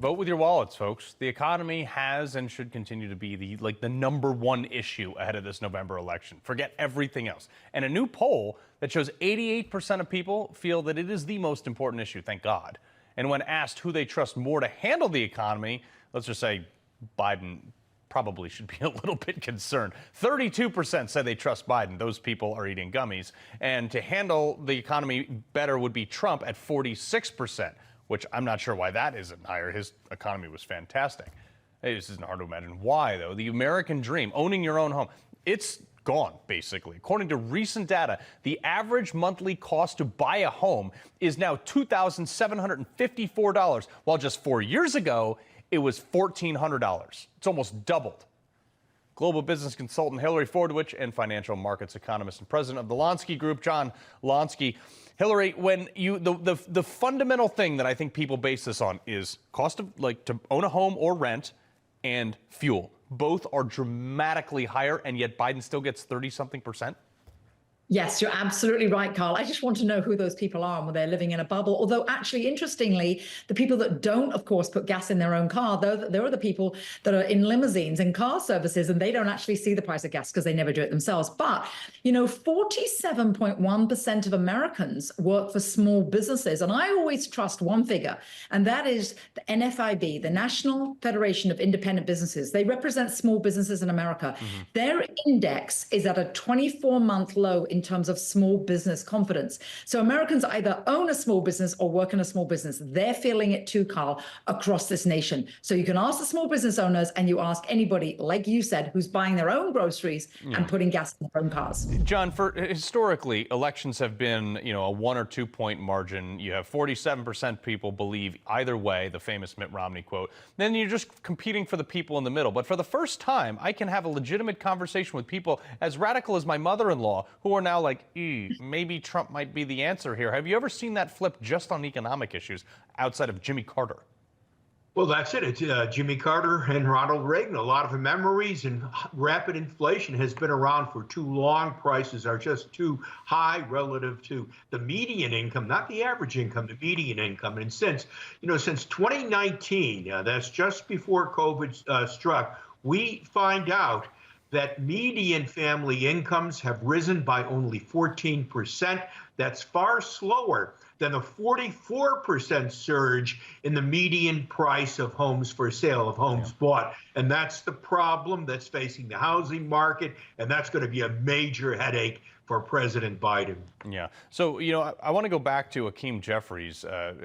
Vote with your wallets, folks. The economy has and should continue to be the number one issue ahead of this November election. Forget everything else. And a new poll that shows 88% of people feel that it is the most important issue, thank God. And when asked who they trust more to handle the economy, let's just say Biden probably should be a little bit concerned. 32% said they trust Biden. Those people are eating gummies. And to handle the economy better would be Trump at 46%. Which I'm not sure why that isn't higher. His economy was fantastic. This isn't hard to imagine why, though. The American dream, owning your own home, it's gone, basically. According to recent data, the average monthly cost to buy a home is now $2,754, while just 4 years ago, it was $1,400. It's almost doubled. Global business consultant Hillary Fordwich and financial markets economist and president of the Lonsky Group, John Lonsky. Hillary, when the fundamental thing that I think people base this on is cost of to own a home or rent and fuel. Both are dramatically higher, and yet Biden still gets 30-something%. Yes, you're absolutely right, Carl. I just want to know who those people are and whether they're living in a bubble. Although, actually, interestingly, the people that don't, of course, put gas in their own car, there are the people that are in limousines and car services, and they don't actually see the price of gas because they never do it themselves. But, 47.1% of Americans work for small businesses. And I always trust one figure, and that is the NFIB, the National Federation of Independent Businesses. They represent small businesses in America. Mm-hmm. Their index is at a 24-month low in terms of small business confidence. So Americans either own a small business or work in a small business. They're feeling it too, Carl, across this nation. So you can ask the small business owners, and you ask anybody, like you said, who's buying their own groceries and putting gas in their own cars. John, historically, elections have been, a 1 or 2 point margin. You have 47% people believe either way, the famous Mitt Romney quote. Then you're just competing for the people in the middle. But for the first time, I can have a legitimate conversation with people as radical as my mother-in-law, who are now like, maybe Trump might be the answer here. Have you ever seen that flip just on economic issues outside of Jimmy Carter? Well, that's it. It's Jimmy Carter and Ronald Reagan. A lot of memories, and rapid inflation has been around for too long. Prices are just too high relative to the median income, not the average income, the median income. And since 2019, that's just before COVID struck, we find out that median family incomes have risen by only 14%. That's far slower than the 44% surge in the median price of homes for sale, of homes bought. And that's the problem that's facing the housing market, and that's going to be a major headache for President Biden. Yeah. So, I want to go back to Hakeem Jeffries,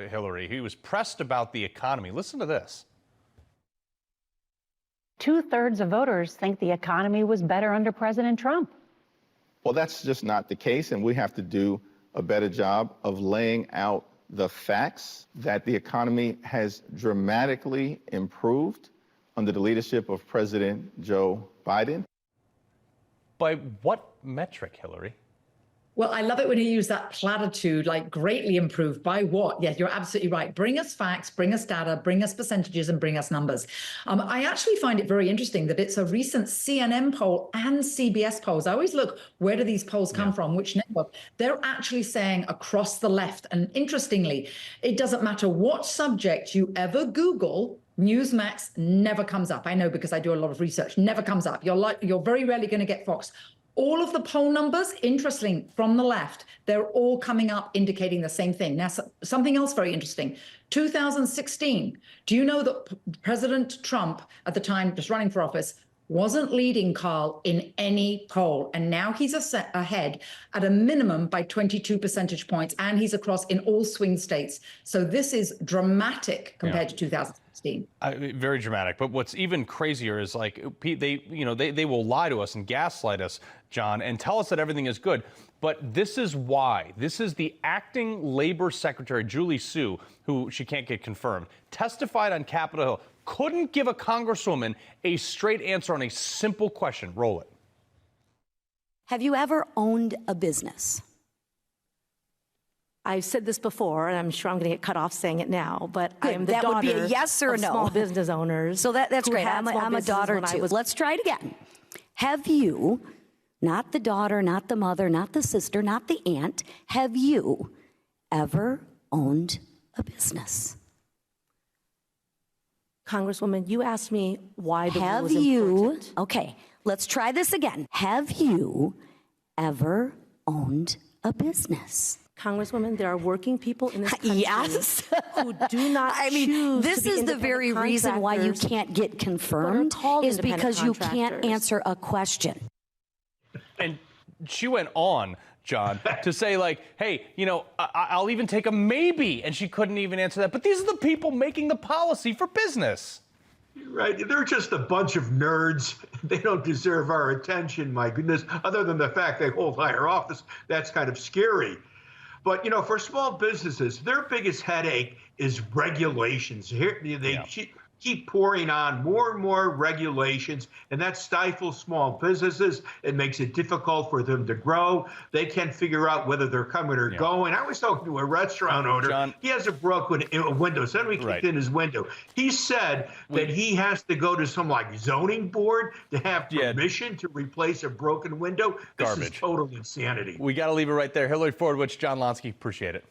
Hillary. He was pressed about the economy. Listen to this. 2/3 of voters think the economy was better under President Trump. Well, that's just not the case, and we have to do a better job of laying out the facts that the economy has dramatically improved under the leadership of President Joe Biden. By what metric, Hillary? Well, I love it when you use that platitude, like greatly improved by what? Yeah, you're absolutely right. Bring us facts, bring us data, bring us percentages, and bring us numbers. I actually find it very interesting that it's a recent CNN poll and CBS polls. I always look, where do these polls come from? Which network? They're actually saying across the left. And interestingly, it doesn't matter what subject you ever Google, Newsmax never comes up. I know because I do a lot of research, never comes up. You're very rarely going to get Fox. All of the poll numbers, interesting, from the left, they're all coming up indicating the same thing. Now, something else very interesting. 2016, do you know that President Trump, at the time just running for office, wasn't leading, Carl, in any poll? And now he's ahead at a minimum by 22 percentage points, and he's across in all swing states. So this is dramatic compared to 2016. Very dramatic. But what's even crazier is they will lie to us and gaslight us, John, and tell us that everything is good. But this is why. This is the acting labor secretary, Julie Su, who she can't get confirmed, testified on Capitol Hill, couldn't give a congresswoman a straight answer on a simple question. Roll it. Have you ever owned a business? I've said this before, and I'm sure I'm going to get cut off saying it now, but I am the daughter would be a yes or of no. Small business owners. So that's great. I'm a daughter too. Let's try it again. Have you, not the daughter, not the mother, not the sister, not the aunt, have you ever owned a business? Congresswoman, you asked me why the rule Have was you, important. okay, let's try this again. Have you ever owned a business? Congresswoman, there are working people in this country Yes. who do not I mean, choose this to be is the independent very reason why you contractors. can't get confirmed, called is independent because you can't contractors. answer a question. And she went on, John, to say, like, hey, you know, I'll even take a maybe. And she couldn't even answer that. But these are the people making the policy for business. Right. They're just a bunch of nerds. They don't deserve our attention, my goodness, other than the fact they hold higher office. That's kind of scary. But, you know, for small businesses, their biggest headache is regulations. Here, they keep pouring on more and more regulations, and that stifles small businesses. It makes it difficult for them to grow. They can't figure out whether they're coming or going. I was talking to a restaurant owner. John, he has a broken window. Somebody kicked in his window. He said that he has to go to some like zoning board to have permission to replace a broken window. This is total insanity. We got to leave it right there. Hillary Fordwich, John Lonsky, appreciate it.